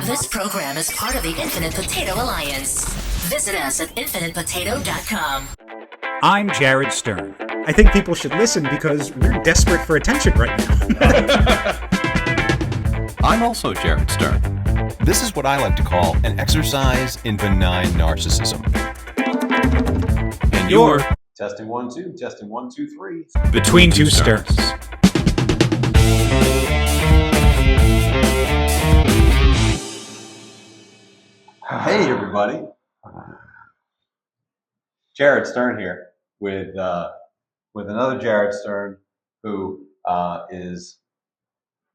This program is part of the Infinite Potato Alliance. Visit us at infinitepotato.com. I'm Jared Stern. I think people should listen because we're desperate for attention right now. I'm also Jared Stern. This is what I like to call an exercise in benign narcissism. And you're testing 1 2, testing 1 2 3. Between Two Sterns. Hey everybody, Jared Stern here with another Jared Stern who is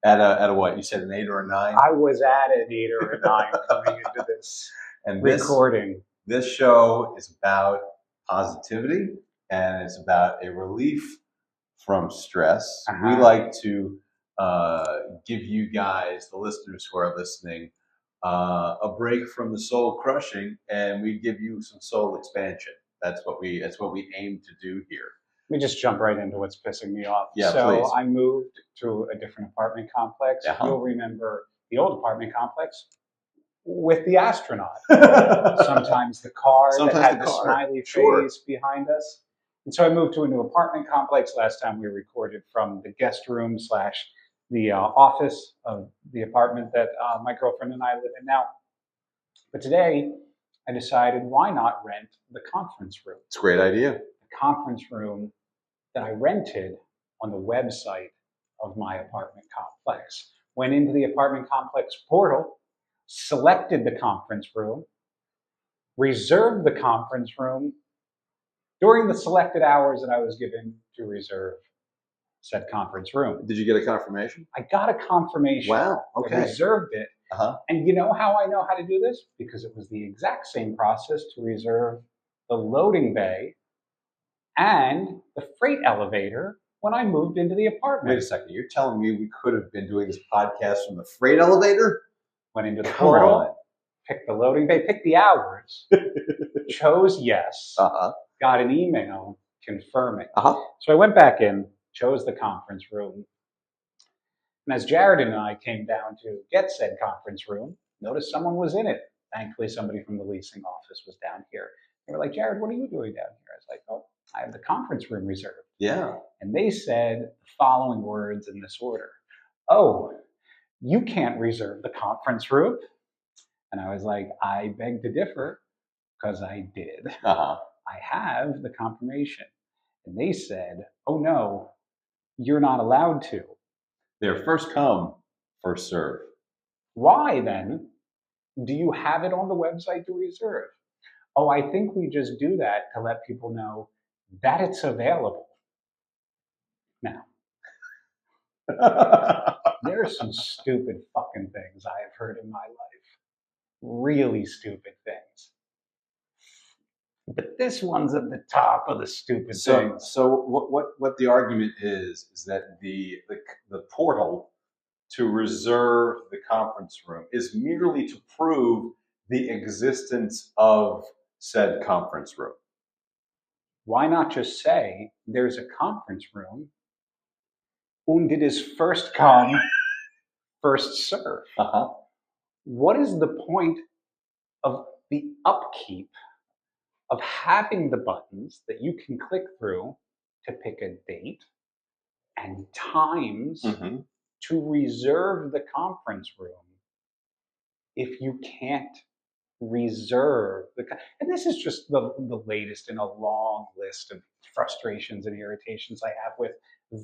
at a what? You said an 8 or a 9? I was at an 8 or a 9 coming into this and recording. This show is about positivity and it's about a relief from stress. We like to give you guys, the listeners who are listening, a break from the soul crushing, and we give you some soul expansion. That's what we aim to do here. Let me just jump right into what's pissing me off. Yeah, so please. I moved to a different apartment complex. You'll remember the old apartment complex with the astronaut. Sometimes the car that had the smiley face behind us. And so I moved to a new apartment complex. Last time we recorded from the guest room / the office of the apartment that my girlfriend and I live in now. But today, I decided why not rent the conference room? It's a great idea. The conference room that I rented on the website of my apartment complex. Went into the apartment complex portal, selected the conference room, reserved the conference room during the selected hours that I was given to reserve said conference room. Did you get a confirmation? I got a confirmation. Wow, okay. I reserved it. And you know how I know how to do this? Because it was the exact same process to reserve the loading bay and the freight elevator when I moved into the apartment. Wait a second. You're telling me we could have been doing this podcast from the freight elevator? Went into the portal, picked the loading bay, picked the hours, chose yes, got an email confirming. So I went back in, chose the conference room. And as Jared and I came down to get said conference room, noticed someone was in it. Thankfully, somebody from the leasing office was down here. They were like, Jared, what are you doing down here? I was like, oh, I have the conference room reserved. Yeah. And they said the following words in this order. Oh, you can't reserve the conference room. And I was like, I beg to differ, because I did. I have the confirmation. And they said, oh no, you're not allowed to. They're first come, first serve. Why then do you have it on the website to reserve? Oh, I think we just do that to let people know that it's available. Now, there are some stupid fucking things I have heard in my life. Really stupid things. But this one's at the top of the stupid things. So what the argument is that the portal to reserve the conference room is merely to prove the existence of said conference room. Why not just say there's a conference room und it is first come, first serve? What is the point of the upkeep of having the buttons that you can click through to pick a date and times to reserve the conference room if you can't reserve and this is just the latest in a long list of frustrations and irritations I have with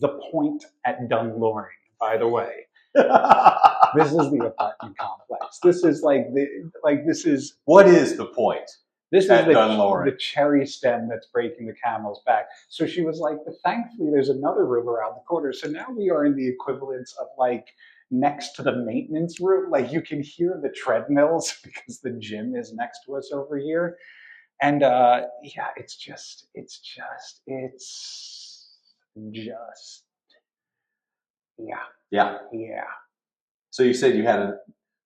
the point at Dunloring, by the way. This is the apartment complex. This is what is the point? This is the cherry stem that's breaking the camel's back. So she was like, but thankfully there's another room around the corner. So now we are in the equivalence of like next to the maintenance room. Like you can hear the treadmills because the gym is next to us over here. And it's just. So you said you had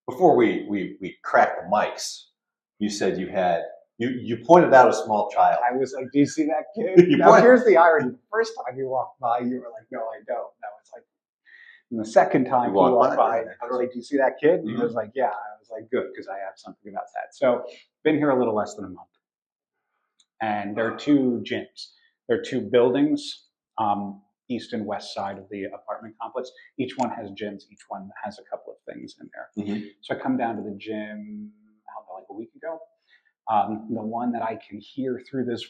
before we cracked the mics, you said you had. You pointed out a small child. I was like, do you see that kid? Now, here's the irony. The first time you walked by, you were like, no, I don't. Now it's like, And the second time he walked by, yeah. I was like, "Do you see that kid?" And he was like, "Yeah." I was like, "Good," because I have something about that. So, been here a little less than a month, and there are two gyms. There are two buildings, east and west side of the apartment complex. Each one has gyms. Each one has a couple of things in there. So I come down to the gym, I don't know, like a week ago. The one that I can hear through this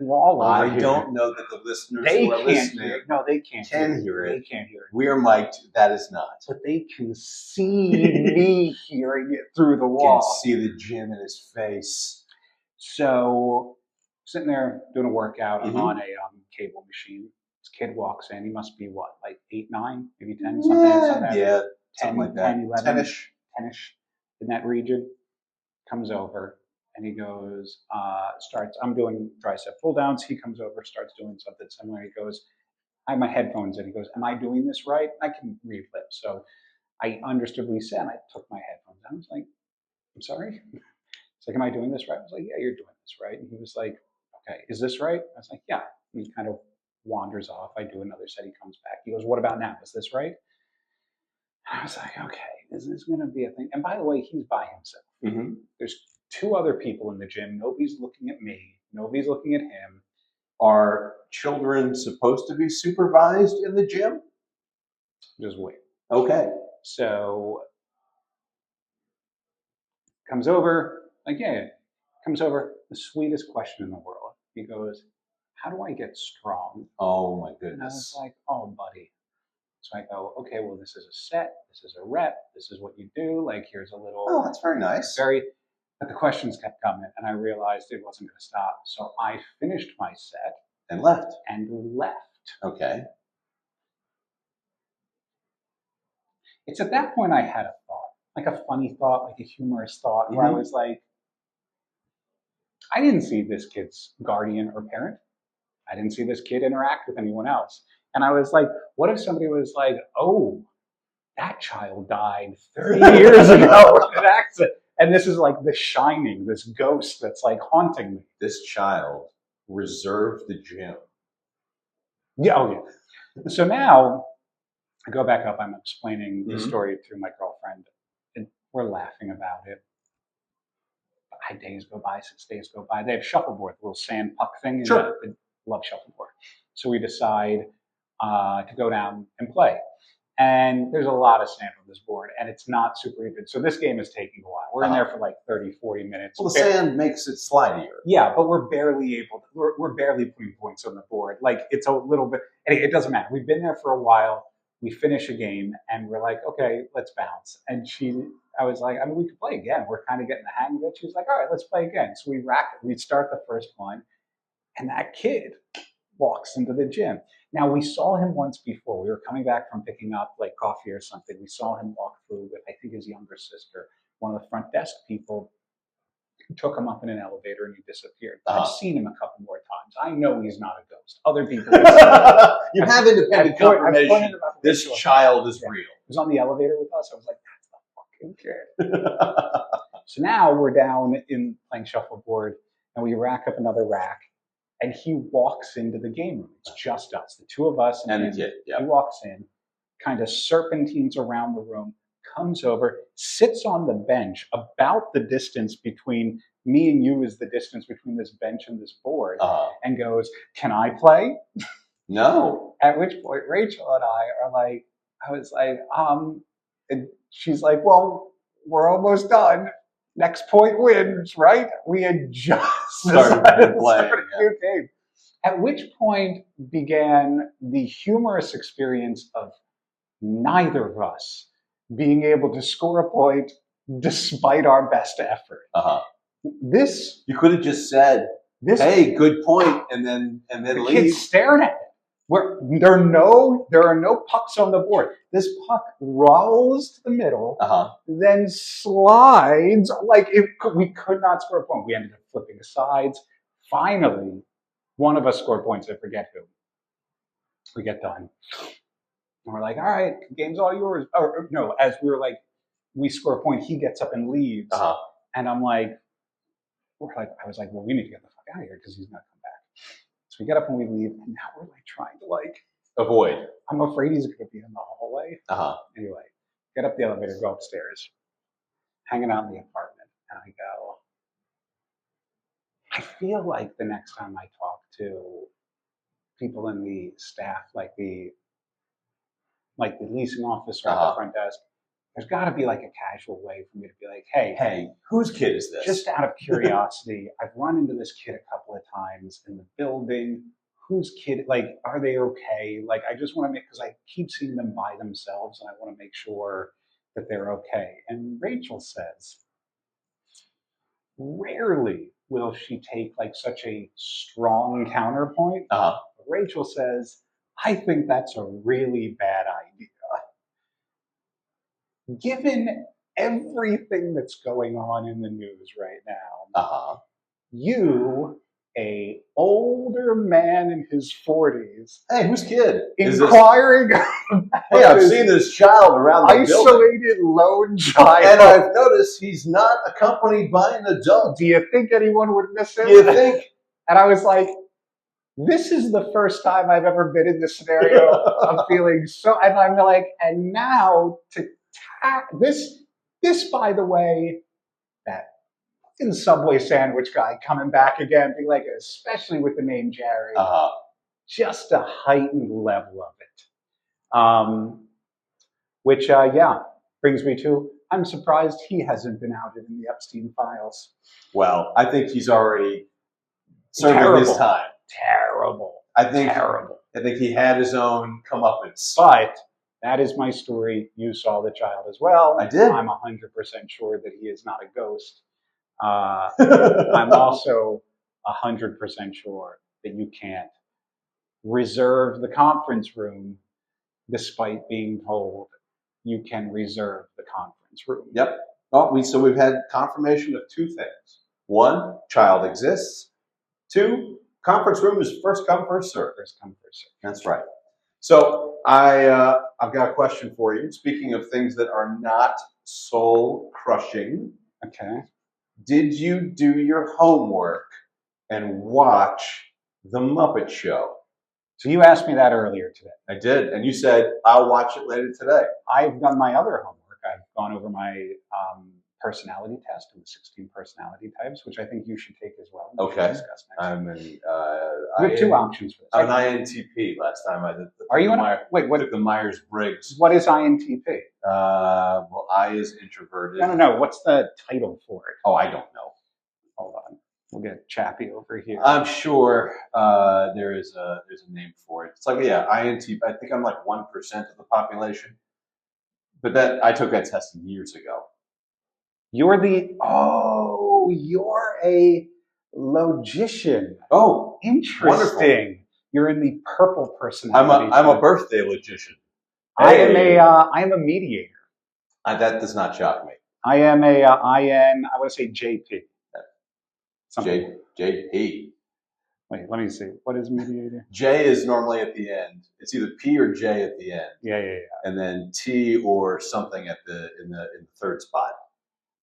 wall over I here. don't know that the listeners They who are can't listening hear it. No, they can't hear it. They can't hear it. We are mic'd. That is not. But they can see me hearing it through the wall. Can see the gym in his face. So, sitting there doing a workout, I'm on a cable machine. This kid walks in. He must be what, like 8, 9, maybe 10, something like that. Yeah, 10, something like that. 10, 11, 10-ish. 10-ish in that region. Comes over and he goes, I'm doing tricep pull downs. He comes over, starts doing something similar. He goes, I have my headphones in. He goes, am I doing this right? I can read lips. So I understood what he said. I took my headphones down. I was like, I'm sorry. He's like, am I doing this right? I was like, yeah, you're doing this right. And he was like, okay, is this right? I was like, yeah. And he kind of wanders off. I do another set. He comes back. He goes, what about now? Is this right? I was like, okay, is this going to be a thing? And by the way, he's by himself. There's 2 other people in the gym. Nobody's looking at me. Nobody's looking at him. Are children supposed to be supervised in the gym? Just wait. Okay. So comes over, like, yeah, comes over, the sweetest question in the world. He goes, how do I get strong? Oh my And I was goodness. like, oh, buddy. So I go, okay, well, this is a set. This is a rep. This is what you do. Like, here's a little. Oh, that's very nice. But the questions kept coming, and I realized it wasn't going to stop. So I finished my set. And left. Okay. It's at that point I had a thought, like a funny thought, like a humorous thought, where I was like, I didn't see this kid's guardian or parent. I didn't see this kid interact with anyone else. And I was like, what if somebody was like, oh, that child died 30 years ago in an accident. And this is like The Shining, this ghost that's like haunting me. This child reserved the gym. Yeah, oh yeah. So now I go back up, I'm explaining the story through my girlfriend, and we're laughing about it. 5 days go by, 6 days go by. They have shuffleboard, the little sand puck thing. Sure. I love shuffleboard. So we decide to go down and play. And there's a lot of sand on this board, and it's not super even. So this game is taking a while. We're in there for like 30, 40 minutes. Well, the sand makes it slidier. Yeah, but we're barely putting points on the board. Like, it's a little bit, it doesn't matter. We've been there for a while. We finish a game, and we're like, okay, let's bounce. And I was like, I mean, we could play again. We're kind of getting the hang of it. She was like, all right, let's play again. So we start the first one, and that kid walks into the gym. Now, we saw him once before. We were coming back from picking up like coffee or something. We saw him walk through with, I think, his younger sister. One of the front desk people took him up in an elevator and he disappeared. I've seen him a couple more times. I know he's not a ghost. Other people. You have independent confirmation. This child is real. He was on the elevator with us. I was like, that's the fucking kid. So now we're down in playing shuffleboard and we rack up another rack. And he walks into the game room. It's just us, the 2 of us. And the kid, He walks in, kind of serpentines around the room, comes over, sits on the bench. About the distance between me and you is the distance between this bench and this board. And goes, can I play? No. At which point Rachel and I are like, I was like, and she's like, well, we're almost done. Next point wins, right? We had just started playing a new game. At which point began the humorous experience of neither of us being able to score a point despite our best effort. This you could have just said, "Hey, good point," and then the leave. Kid's staring at it. There are no pucks on the board. This puck rolls to the middle, then slides we could not score a point. We ended up flipping the sides. Finally, one of us scored points. I forget who. We get done, and we're like, "All right, game's all yours." Or no, as we were like, we score a point. He gets up and leaves, and I'm like, I was like, "Well, we need to get the fuck out of here because he's not coming back." So we get up and we leave, and now we're like trying to avoid. I'm afraid he's going to be in the hallway. Anyway, get up the elevator, go upstairs, hanging out in the apartment, and I go, I feel like the next time I talk to people in the staff, like the leasing officer at the front desk, there's got to be like a casual way for me to be like, hey, whose kid is this? Just out of curiosity, I've run into this kid a couple of times in the building. Whose kid? Like, are they okay? Like, I just want to because I keep seeing them by themselves, and I want to make sure that they're okay. And Rachel says, rarely will she take like such a strong counterpoint. Rachel says, I think that's a really bad idea. Given everything that's going on in the news right now, you, a older man in his 40s, hey, whose kid? Inquiring hey, I've seen this child around the isolated lone child. And I've noticed he's not accompanied by an adult. Do you think anyone would miss him? Do you think? And I was like, this is the first time I've ever been in this scenario. I'm feeling so, and I'm like, and now to this, by the way, that fucking Subway sandwich guy coming back again, being like, especially with the name Jerry, just a heightened level of it. Which, brings me to, I'm surprised he hasn't been outed in the Epstein files. Well, I think he's already serving his time. Terrible. I think he had his own comeuppance. But that is my story. You saw the child as well. I did. I'm 100% sure that he is not a ghost. I'm also 100% sure that you can't reserve the conference room despite being told you can reserve the conference room. Yep. Oh, so we've had confirmation of two things. One, child exists. Two, conference room is first come, first serve. First come, first serve. That's right. So I've got a question for you. Speaking of things that are not soul crushing. Okay. Did you do your homework and watch The Muppet Show? So you asked me that earlier today. I did. And you said, I'll watch it later today. I've done my other homework. I've gone over my personality test and the 16 personality types, which I think you should take as well. Okay. Discuss next I'm we have two options for this. I'm an INTP last time I did. Are you what? The Myers-Briggs. What is INTP? Well, I is introverted. No. What's the title for it? Oh, I don't know. Hold on. We'll get Chappie over here. I'm sure there's a name for it. It's like, INTP. I think I'm like 1% of the population. But I took that test years ago. You're a logician. Oh, interesting. Wonderful. You're in the purple personality. I'm a birthday logician. Hey. I am a mediator. That does not shock me. I am I want to say JP. JP. Wait, let me see. What is mediator? J is normally at the end. It's either P or J at the end. Yeah. And then T or something in the third spot.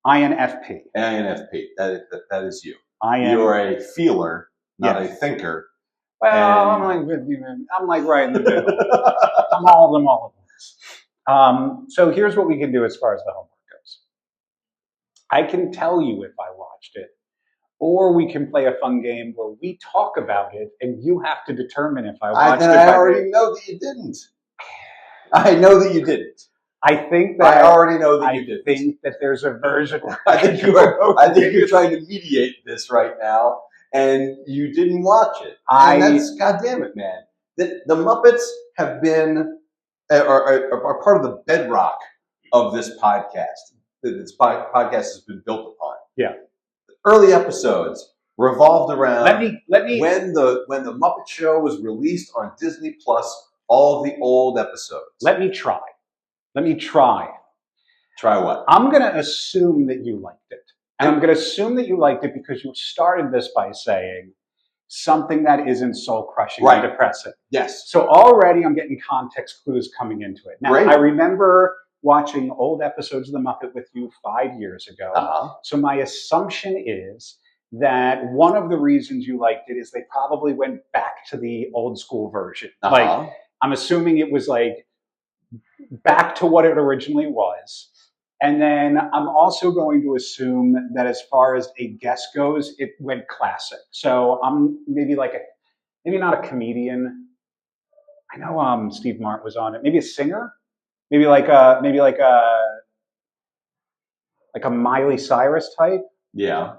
INFP. INFP. That is you. You're a feeler, not a thinker. Well, I'm like right in the middle. I'm all of them. So here's what we can do as far as the homework goes. I can tell you if I watched it, or we can play a fun game where we talk about it and you have to determine if I watched it. I already know that you didn't. I know that you didn't. I think that I already know that you didn't. I think that there's a version where I think you're trying to mediate this right now, and you didn't watch it. And that's, God damn it, man. The Muppets have been are part of the bedrock of this podcast. This podcast has been built upon. Yeah. The early episodes revolved around let me when the Muppet Show was released on Disney Plus, all of the old episodes. Let me try. Try what? I'm going to assume that you liked it. And I'm going to assume that you liked it because you started this by saying something that isn't soul-crushing and depressing. Yes. So already I'm getting context clues coming into it. Now, I remember watching old episodes of The Muppet with you 5 years ago. So my assumption is that one of the reasons you liked it is they probably went back to the old school version. Like, I'm assuming it was like back to what it originally was. And then I'm also going to assume that as far as a guest goes, it went classic. So I'm maybe maybe not a comedian. I know Steve Martin was on it. Maybe a singer. Maybe like a Miley Cyrus type. Yeah.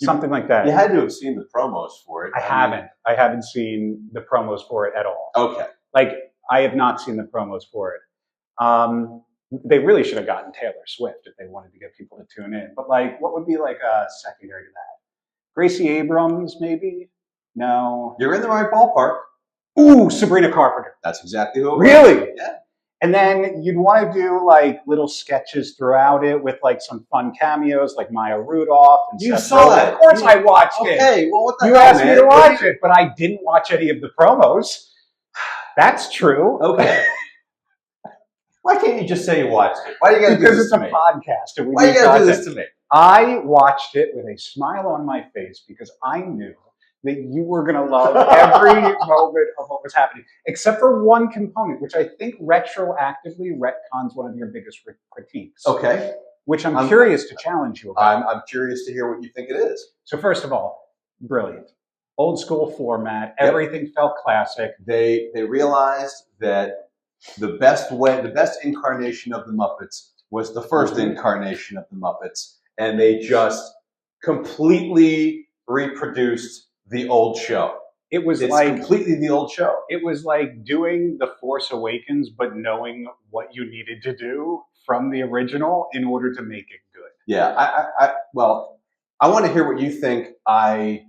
Something like that. You had to have seen the promos for it. I haven't seen the promos for it at all. Okay. Like, I have not seen the promos for it. They really should have gotten Taylor Swift if they wanted to get people to tune in. But like, what would be like a secondary to that? Gracie Abrams, maybe? No. You're in the right ballpark. Ooh, Sabrina Carpenter. That's exactly what. Really? Yeah. And then you'd want to do like little sketches throughout it with like some fun cameos, like Maya Rudolph and You Seth saw Rogen. it. Of course, I watched it. Okay. Well, what the You hell, asked me to watch it, but I didn't watch any of the promos. That's true. Okay. Why can't you just say you watched it? Why do you got to do this to me? Because it's a podcast. And Why do you got to do this to me? I watched it with a smile on my face because I knew that you were going to love every moment of what was happening, except for one component, which I think retroactively retcons one of your biggest critiques. Okay. Which I'm curious to challenge you about. I'm curious to hear what you think it is. So first of all, brilliant. Old school format. Everything felt classic. They realized that the best incarnation of the Muppets was the first incarnation of the Muppets, and they just completely reproduced the old show. It's completely the old show. It was like doing The Force Awakens, but knowing what you needed to do from the original in order to make it good. Yeah, I want to hear what you think I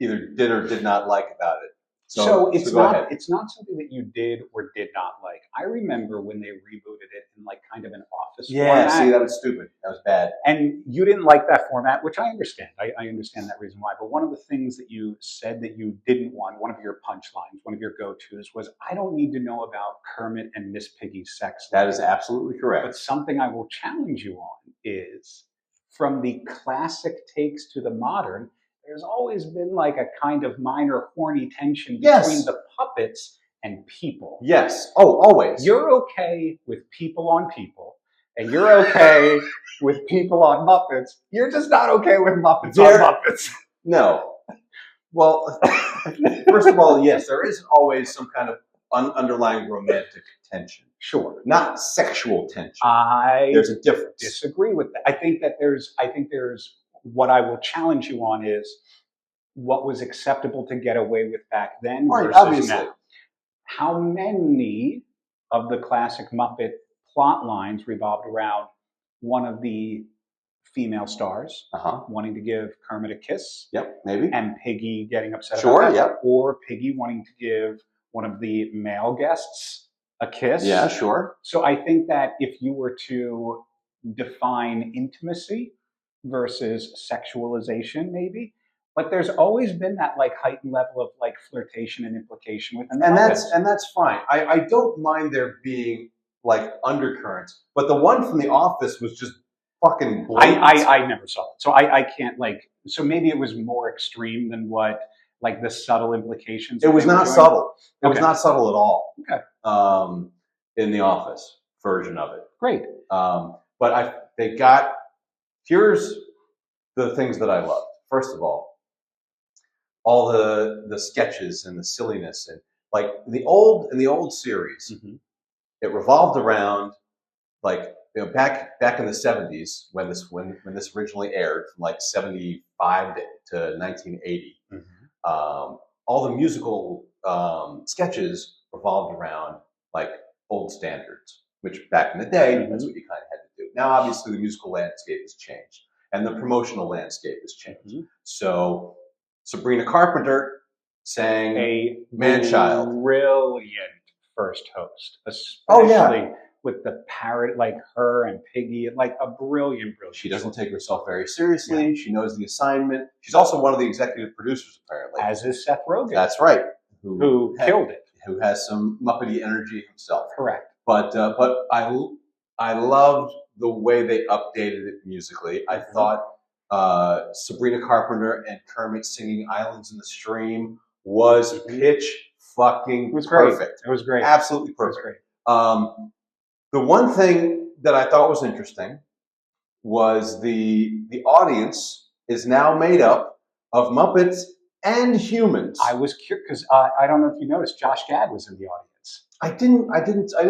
either did or did not like about it. So it's go ahead. It's not something that you did or did not like. I remember when they rebooted it in like kind of an office format. See, that was stupid. That was bad. And you didn't like that format, which I understand. I understand that reason why. But one of the things that you said that you didn't want, one of your punchlines, one of your go-tos was, I don't need to know about Kermit and Miss Piggy's sex life. That is absolutely correct. But something I will challenge you on is, from the classic takes to the modern, there's always been like a kind of minor horny tension between the puppets and people. Yes. Oh, always. You're okay with people on people, and you're okay with people on Muppets. You're just not okay with Muppets on Muppets. No. Well, first of all, yes, there is always some kind of underlying romantic tension. Sure. Not sexual tension. There's a difference. Disagree with that. I think there's what I will challenge you on is what was acceptable to get away with back then versus obviously. now. How many of the classic Muppet plot lines revolved around one of the female stars wanting to give Kermit a kiss? Yep, maybe. And Piggy getting upset about that? Yep. Or Piggy wanting to give one of the male guests a kiss? Yeah, sure. So I think that if you were to define intimacy versus sexualization, maybe, but there's always been that like heightened level of like flirtation and implication within and that's fine. I don't mind there being like undercurrents, but the one from The Office was just fucking blatant. I never saw it, so I can't like. So maybe it was more extreme than what like the subtle implications. It was not subtle. It was not subtle at all. Okay. In The Office version of it. Great. But here's the things that I loved. First of all the sketches and the silliness, and like in the old series, it revolved around like, you know, back in the 70s when this originally aired, from like 75 to 1980. All the musical sketches revolved around like old standards, which back in the day, that's what you kind of had to do. Now, obviously, the musical landscape has changed, and the promotional landscape has changed. So Sabrina Carpenter sang a Man-Child. Brilliant first host, especially with the parrot, like her and Piggy, like a brilliant. She doesn't take herself very seriously. She knows the assignment. She's also one of the executive producers, apparently. As is Seth Rogen. That's right. Who killed it. Who has some Muppety energy himself. Correct. But I loved the way they updated it musically. I thought Sabrina Carpenter and Kermit singing "Islands in the Stream" was pitch fucking It was great. perfect. It was great. Absolutely perfect. It was great. The one thing that I thought was interesting was the audience is now made up of Muppets and humans. I was curious because I don't know if you noticed, Josh Gad was in the audience. I didn't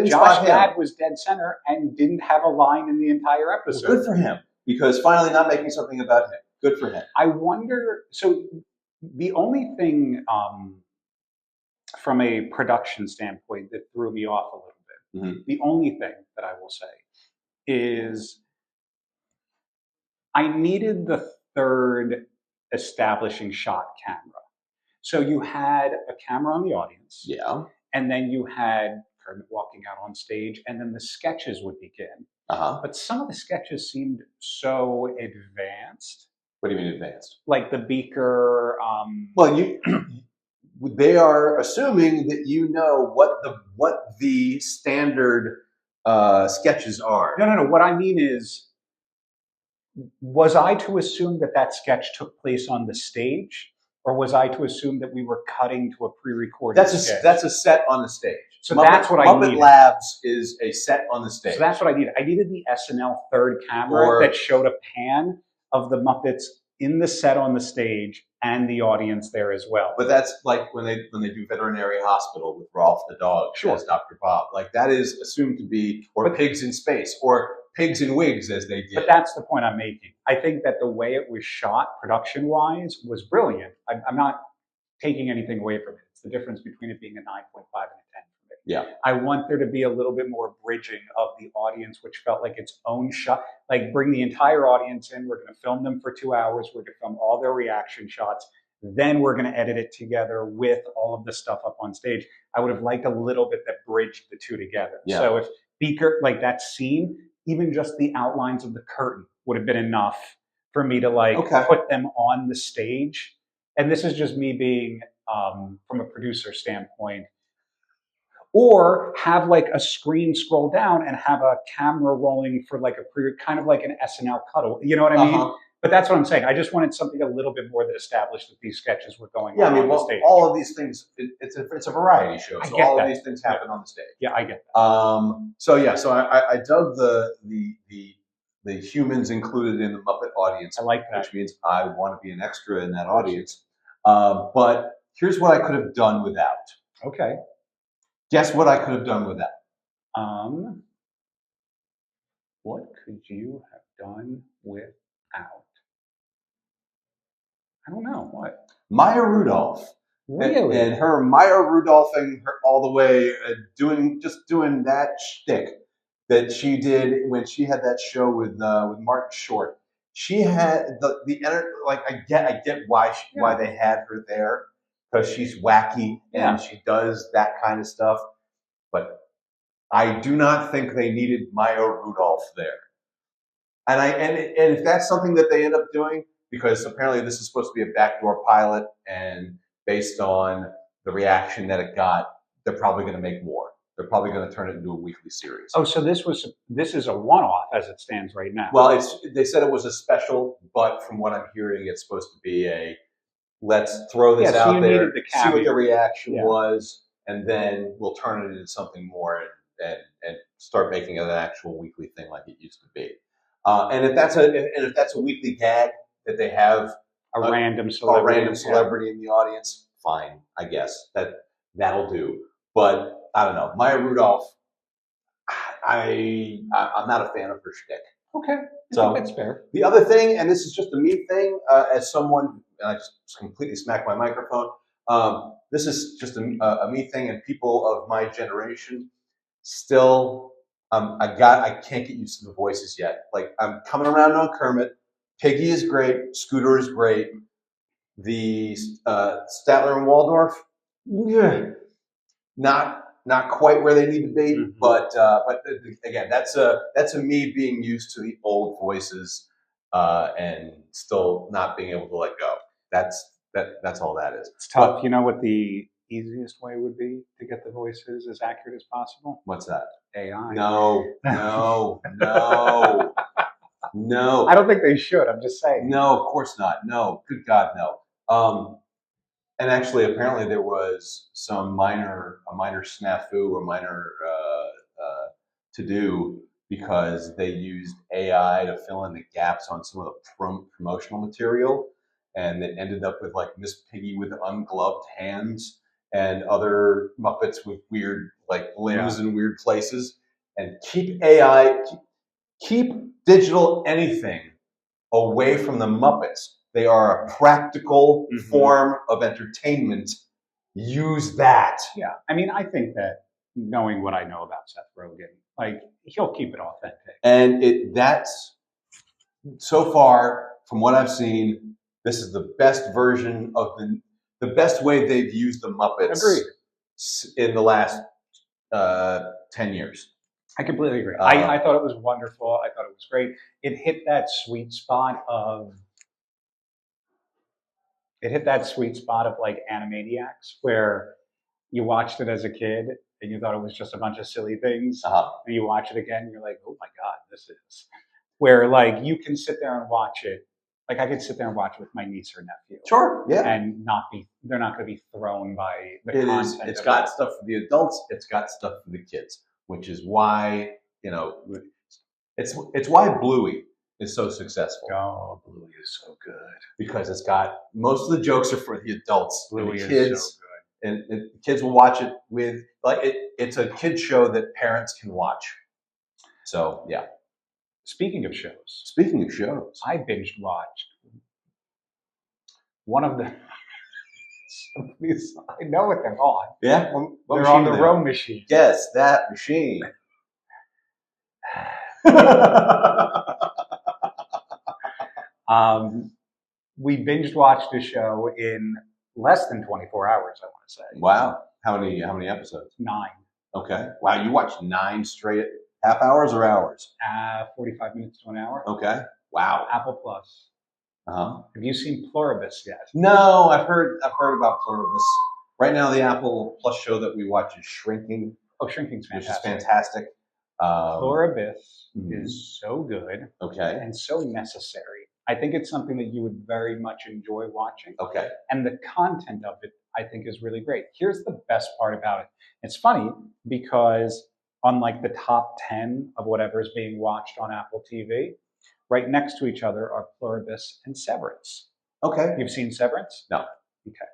Josh Gad was dead center and didn't have a line in the entire episode. Well, good for him, because finally not making something about him. Good for him. I wonder, so the only thing from a production standpoint that threw me off a little bit, the only thing that I will say is I needed the third establishing shot camera. So you had a camera on the audience. Yeah. And then you had Kermit walking out on stage, and then the sketches would begin. But some of the sketches seemed so advanced. What do you mean advanced? Like the beaker. Well, they are assuming that you know what the standard sketches are. No. What I mean is, was I to assume that sketch took place on the stage, or was I to assume that we were cutting to a pre-recorded sketch? That's a set on the stage. So that's what I needed. Muppet Labs is a set on the stage. So that's what I needed. I needed the SNL third camera that showed a pan of the Muppets in the set on the stage and the audience there as well. But that's like when they do Veterinary Hospital with Rolf the dog as Dr. Bob. Like that is assumed to be, or Pigs in Space, or Pigs in Wigs as they did. But that's the point I'm making. I think that the way it was shot, production-wise, was brilliant. I'm not taking anything away from it. It's the difference between it being a 9.5 and a 10 for me. Yeah. I want there to be a little bit more bridging of the audience, which felt like its own shot. Like bring the entire audience in. We're going to film them for 2 hours. We're going to film all their reaction shots. Then we're going to edit it together with all of the stuff up on stage. I would have liked a little bit that bridged the two together. Yeah. So if Beaker, like that scene, even just the outlines of the curtain would have been enough for me to put them on the stage. And this is just me being from a producer standpoint. Or have like a screen scroll down and have a camera rolling for like kind of like an SNL cuddle. You know what I mean? But that's what I'm saying. I just wanted something a little bit more that established that these sketches were going on the stage. All of these things, it's a variety show. So all of these things happen on the stage. Yeah, I get that. So I dug the humans included in the Muppet audience. I like that. Which means I want to be an extra in that audience. But here's what I could have done without. Okay. Guess what I could have done without? What could you have done without? I don't know. What? Maya Rudolph. Really? And her Maya Rudolphing her all the way, doing that shtick that she did when she had that show with Martin Short. She had I get why they had her there, because she's wacky and she does that kind of stuff. But I do not think they needed Maya Rudolph there. And if that's something that they end up doing, because apparently this is supposed to be a backdoor pilot, and based on the reaction that it got, they're probably going to make more. They're probably going to turn it into a weekly series. Oh, so this is a one-off as it stands right now. Well, they said it was a special, but from what I'm hearing, it's supposed to be a let's throw this out there, see what the reaction was, and then we'll turn it into something more and start making it an actual weekly thing like it used to be. And if that's a weekly gag that they have a random celebrity in the audience, fine, I guess that'll do. But I don't know, Maya Rudolph, I'm not a fan of her shtick. Okay, so that's fair. The other thing, and this is just a me thing, as someone, and I just completely smacked my microphone. This is just a me thing, and people of my generation still, I can't get used to the voices yet. Like I'm coming around on Kermit. Piggy is great. Scooter is great. The Statler and Waldorf, not quite where they need to be. Mm-hmm. But again, that's a me being used to the old voices and still not being able to let go. That's all that is. It's tough. But, you know what the easiest way would be to get the voices as accurate as possible? What's that? AI. No. No. I don't think they should. I'm just saying. No, of course not. No. Good God, no. And actually, apparently, there was a minor snafu or minor to do because they used AI to fill in the gaps on some of the promotional material, and it ended up with like Miss Piggy with ungloved hands and other Muppets with weird like limbs in weird places. And keep digital anything away from the Muppets. They are a practical form of entertainment. Use that. Yeah, I mean, I think that knowing what I know about Seth Rogen, like he'll keep it authentic. And that's so far from what I've seen, this is the best version of the best way they've used the Muppets. Agreed. In the last 10 years. I completely agree. I thought it was wonderful. I thought it was great. It hit that sweet spot of like Animaniacs, where you watched it as a kid and you thought it was just a bunch of silly things, and you watch it again and you're like, oh my God, this is where like you can sit there and watch it. Like I could sit there and watch it with my niece or nephew. Sure, yeah. And they're not going to be thrown by the content. It's got stuff for the adults. It's got stuff for the kids, which is why, it's why Bluey is so successful. Oh, Bluey is so good. Because it's got, most of the jokes are for the adults. Bluey and the kids, is so good. And kids will watch it with, it's a kid show that parents can watch. So, yeah. Speaking of shows, I binge watched one of the. I know what they're on. Yeah, they're on the row machine. Yes, that machine. We binge watched a show in less than 24 hours. I want to say. Wow, how many episodes? 9. Okay. Wow, you watched 9 straight half hours or hours? 45 minutes to an hour. Okay. Wow. Apple Plus. Uh-huh. Have you seen Pluribus yet? No, I've heard about Pluribus. Right now, the Apple Plus show that we watch is Shrinking. Oh, Shrinking's fantastic. Which is fantastic. Pluribus is so good. Okay. And so necessary. I think it's something that you would very much enjoy watching. Okay. And the content of it, I think, is really great. Here's the best part about it. It's funny because on like the top 10 of whatever is being watched on Apple TV, right next to each other are Pluribus and Severance. Okay. You've seen Severance? No. Okay.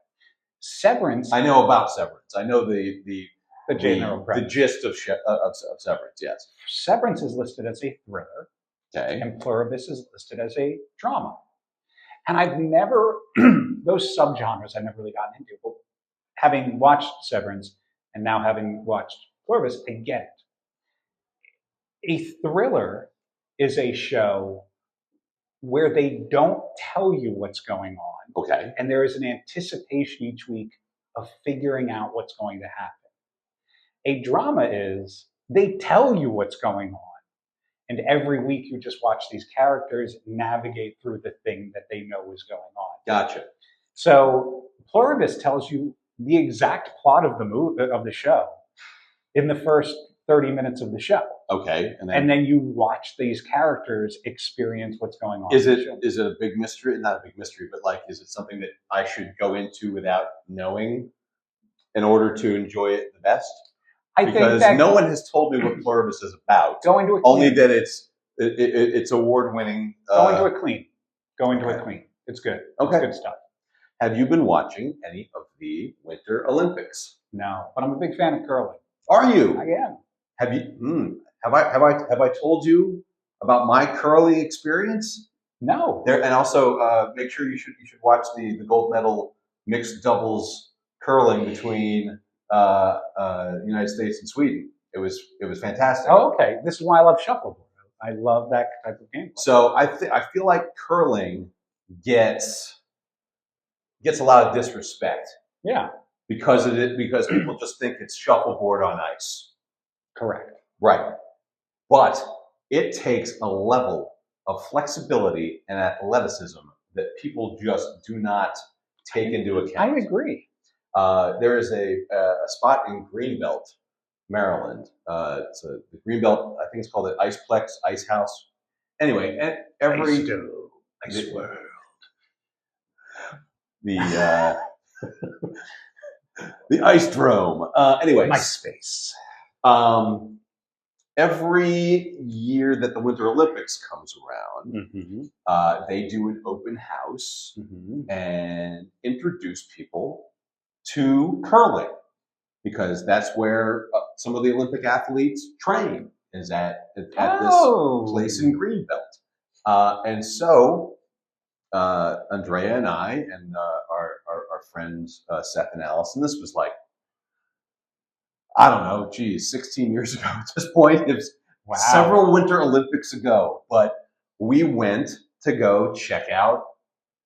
Severance. I know about Severance. I know the general premise. The gist of Severance, yes. Severance is listed as a thriller. Okay. And Pluribus is listed as a drama. And I've never, those subgenres I've never really gotten into, but having watched Severance and now having watched Pluribus, I get it. A thriller is a show where they don't tell you what's going on. Okay. And there is an anticipation each week of figuring out what's going to happen. A drama is they tell you what's going on. And every week you just watch these characters navigate through the thing that they know is going on. Gotcha. So Pluribus tells you the exact plot of the show in the first 30 minutes of the show. Okay. And then you watch these characters experience what's going on. Is it a big mystery? Not a big mystery, but like, is it something that I should go into without knowing in order to enjoy it the best? Because no one has told me what Pluribus is about. Go into it. Only that it's award-winning. Go into it clean. Go into it clean. It's good. Okay. It's good stuff. Have you been watching any of the Winter Olympics? No, but I'm a big fan of curling. Are you? I am. Have you? Have I told you about my curling experience? No. And also make sure you should watch the gold medal mixed doubles curling between United States and Sweden. It was fantastic. Oh, okay. This is why I love shuffleboard. I love that type of gameplay. So I feel like curling gets a lot of disrespect. Yeah. Because people just think it's shuffleboard on ice. Correct. Right. But it takes a level of flexibility and athleticism that people just do not take into account. I agree. There is a spot in Greenbelt, Maryland. It's the Greenbelt. I think it's called the Iceplex Ice House. Anyway, Ice World. The ice drome. Anyway, MySpace. Every year that the Winter Olympics comes around, they do an open house and introduce people to curling, because that's where some of the Olympic athletes train, is at this place in Greenbelt. And so Andrea and I and our friends Seth and Allison, this was like, I don't know, 16 years ago at this point. It was several Winter Olympics ago, but we went to go check out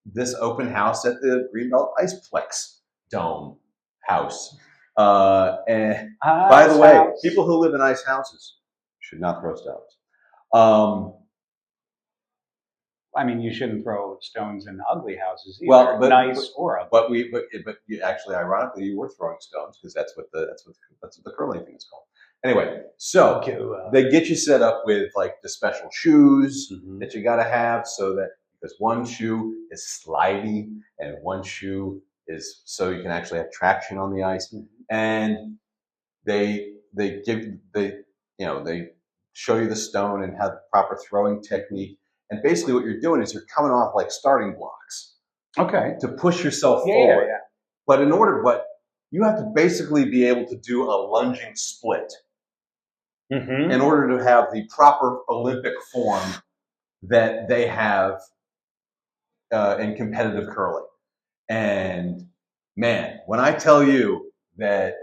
this open house at the Greenbelt Iceplex Dome house. And by the way, people who live in ice houses should not throw stones. I mean, you shouldn't throw stones in ugly houses either. Nice or ugly. But you actually, ironically, you were throwing stones, because that's what the curling thing is called. Anyway, so they get you set up with like the special shoes that you got to have, so that, because one shoe is slidey and one shoe is so you can actually have traction on the ice, and they show you the stone and have the proper throwing technique. And basically what you're doing is you're coming off like starting blocks. Okay. To push yourself forward. Yeah. But you have to basically be able to do a lunging split in order to have the proper Olympic form that they have in competitive curling. And man, when I tell you that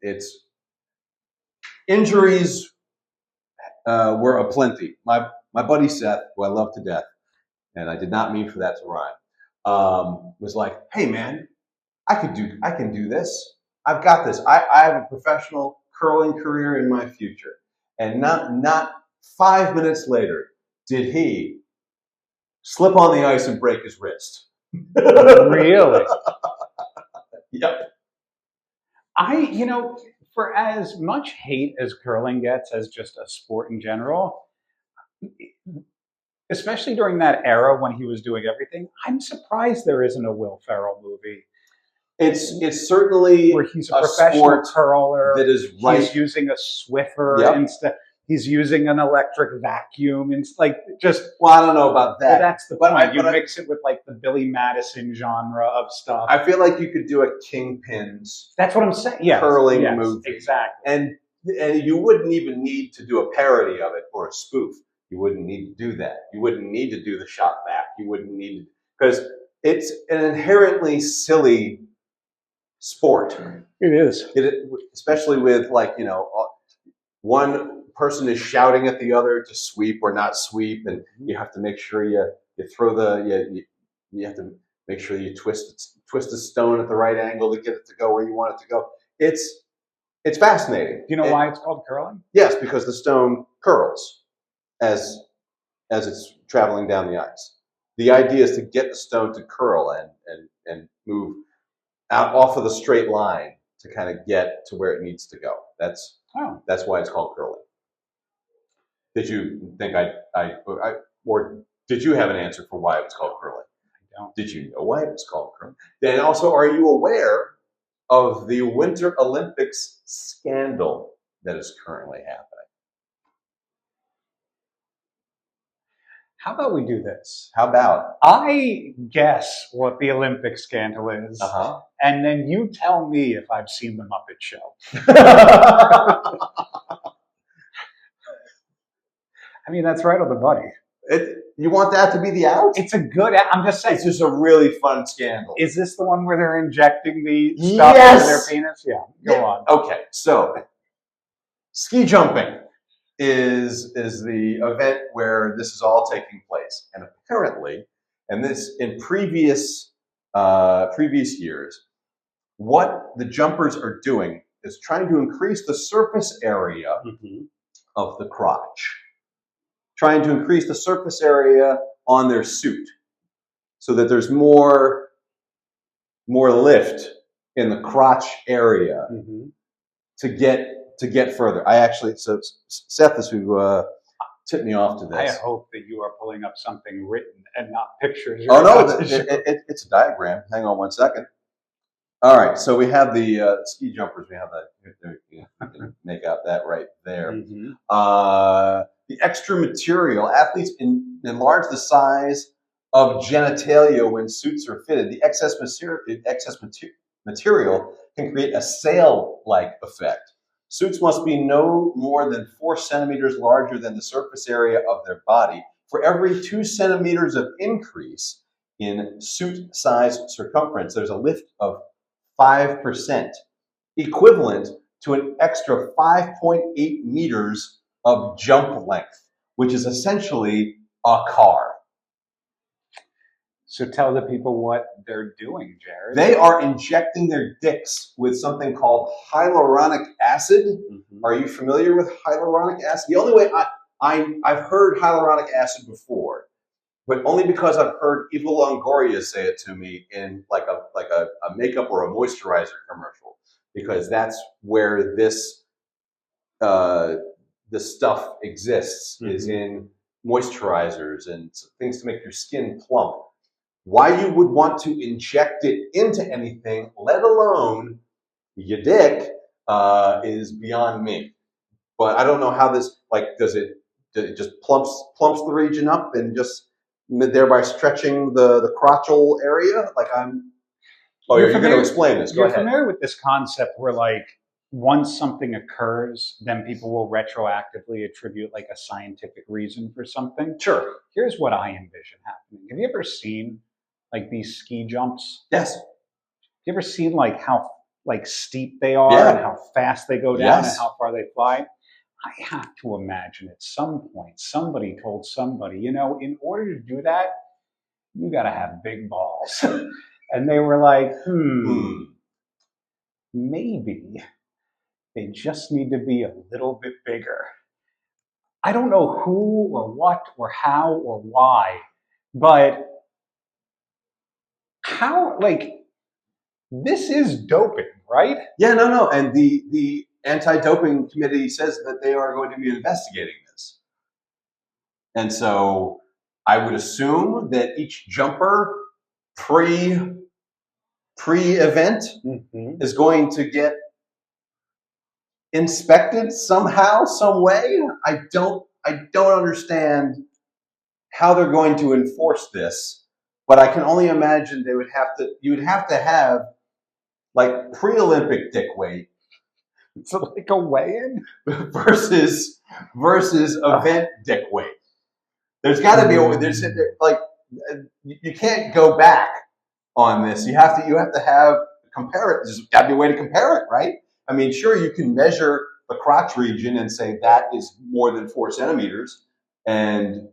it's injuries were aplenty. My buddy Seth, who I love to death, and I did not mean for that to rhyme, was like, "Hey man, I can do this. I've got this. I have a professional curling career in my future." And not 5 minutes later did he slip on the ice and break his wrist. Really? Yep. For as much hate as curling gets as just a sport in general, especially during that era when he was doing everything, I'm surprised there isn't a Will Ferrell movie. It's certainly where he's a professional curler. That is right. He's using a Swiffer instead. He's using an electric vacuum. And I don't know about that. Well, that's the point. You mix it with like the Billy Madison genre of stuff. I feel like you could do a Kingpins. That's what I'm saying. Yes. Curling movie. Exactly. And you wouldn't even need to do a parody of it or a spoof. You wouldn't need to do that. You wouldn't need to do the shot back. You wouldn't need to, because it's an inherently silly sport. It is. Especially with one person is shouting at the other to sweep or not sweep, and you have to make sure you throw you have to make sure you twist the stone at the right angle to get it to go where you want it to go. It's fascinating. Do you know why it's called curling? Yes, because the stone curls as it's traveling down the ice. The idea is to get the stone to curl and move out off of the straight line to kind of get to where it needs to go. That's why it's called curling. Did you think or did you have an answer for why it was called curling? I don't. Did you know why it was called curling? Then also, are you aware of the Winter Olympics scandal that is currently happening? How about we do this? How about I guess what the Olympic scandal is, and then you tell me if I've seen the Muppet Show. I mean, that's right on the money. You want that to be the out? It's a good. I'm just saying. It's just a really fun scandal. Is this the one where they're injecting the stuff into their penis? Yeah. Go on. Okay. So, ski jumping is the event where this is all taking place, and apparently, and this in previous years, what the jumpers are doing is trying to increase the surface area of the crotch. Trying to increase the surface area on their suit so that there's more lift in the crotch area to get further. Seth is who tipped me off to this. I hope that you are pulling up something written and not pictures. Oh no, it's a diagram. Hang on one second. All right, so we have the ski jumpers. We have that. You can make out that right there. Mm-hmm. The extra material. Athletes enlarge the size of genitalia when suits are fitted. The excess material can create a sail-like effect. Suits must be no more than 4 centimeters larger than the surface area of their body. For every 2 centimeters of increase in suit size circumference, there's a lift of 5%, equivalent to an extra 5.8 meters of jump length, which is essentially a car. So tell the people what they're doing, Jared. They are injecting their dicks with something called hyaluronic acid. Mm-hmm. Are you familiar with hyaluronic acid? The only way I've heard hyaluronic acid before, but only because I've heard Eva Longoria say it to me in like a makeup or a moisturizer commercial, because that's where this the stuff exists, mm-hmm. is in moisturizers and things to make your skin plump. Why you would want to inject it into anything, let alone your dick, is beyond me. But I don't know how this, does it just plumps the region up and just thereby stretching the crotchal area? You're going to explain this. Go ahead. You're familiar with this concept where once something occurs, then people will retroactively attribute a scientific reason for something? Sure. Here's what I envision happening. Have you ever seen these ski jumps? Yes. Have you ever seen how steep they are, yeah. and how fast they go down, yes. and how far they fly? I have to imagine at some point somebody told somebody, in order to do that, you got to have big balls. And they were like, maybe they just need to be a little bit bigger. I don't know who or what or how or why, but how, this is doping, right? Yeah, no. And the anti-doping committee says that they are going to be investigating this. And so I would assume that each jumper pre-event mm-hmm. is going to get inspected somehow, some way. I don't understand how they're going to enforce this, but I can only imagine you would have to have pre-Olympic dick weight. So a weigh-in versus event dick weight. There's got to be you can't go back on this. You have to have compare it. There's got to be a way to compare it, right? I mean, sure, you can measure the crotch region and say that is more than 4 centimeters, and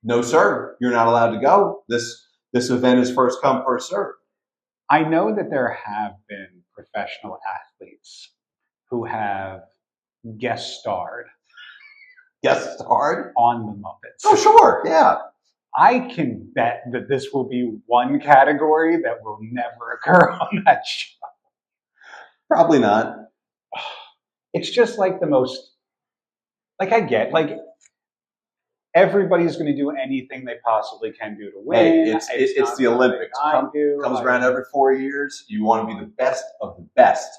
no, sir, you're not allowed to go. This event is first come, first served. I know that there have been professional athletes who have guest starred on the Muppets. Oh, sure, yeah. I can bet that this will be one category that will never occur on that show. Probably not. It's just the most, I get, everybody's going to do anything they possibly can do to win. Hey, it's the Olympics. Comes around every 4 years. You want to be the best of the best.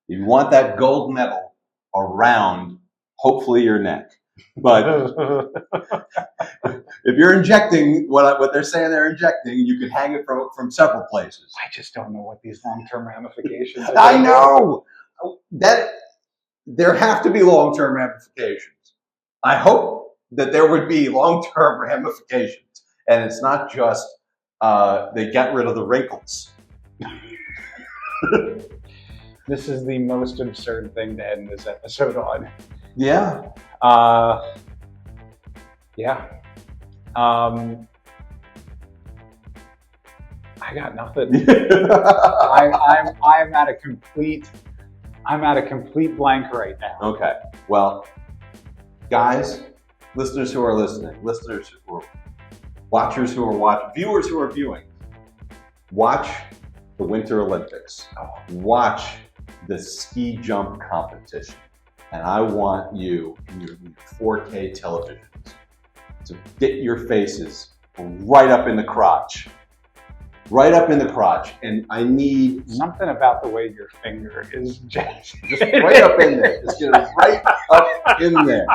You want that gold medal around, hopefully, your neck. But if you're injecting what they're saying they're injecting, you can hang it from several places. I just don't know what these long-term ramifications are. I know that there have to be long-term ramifications. I hope that there would be long-term ramifications, and it's not just they get rid of the wrinkles. This is the most absurd thing to end this episode on. Yeah. Yeah. I got nothing. I'm at a complete blank right now. Okay. Well, guys, listeners who are listening, listeners who are watchers who are watching, viewers who are viewing, watch the Winter Olympics. Watch the ski jump competition. and I want you in your 4K televisions to get your faces right up in the crotch. Right up in the crotch. And I need something about the way your finger is just right up in there. Just get it right up in there.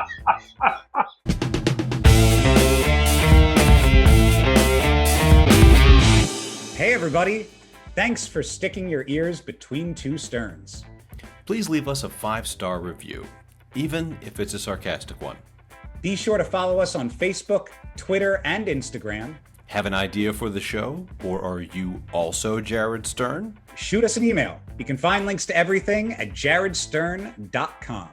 Hey everybody, thanks for sticking your ears between two sterns. Please leave us a 5-star review, even if it's a sarcastic one. Be sure to follow us on Facebook, Twitter, and Instagram. Have an idea for the show, or are you also Jared Stern? Shoot us an email. You can find links to everything at jaredstern.com.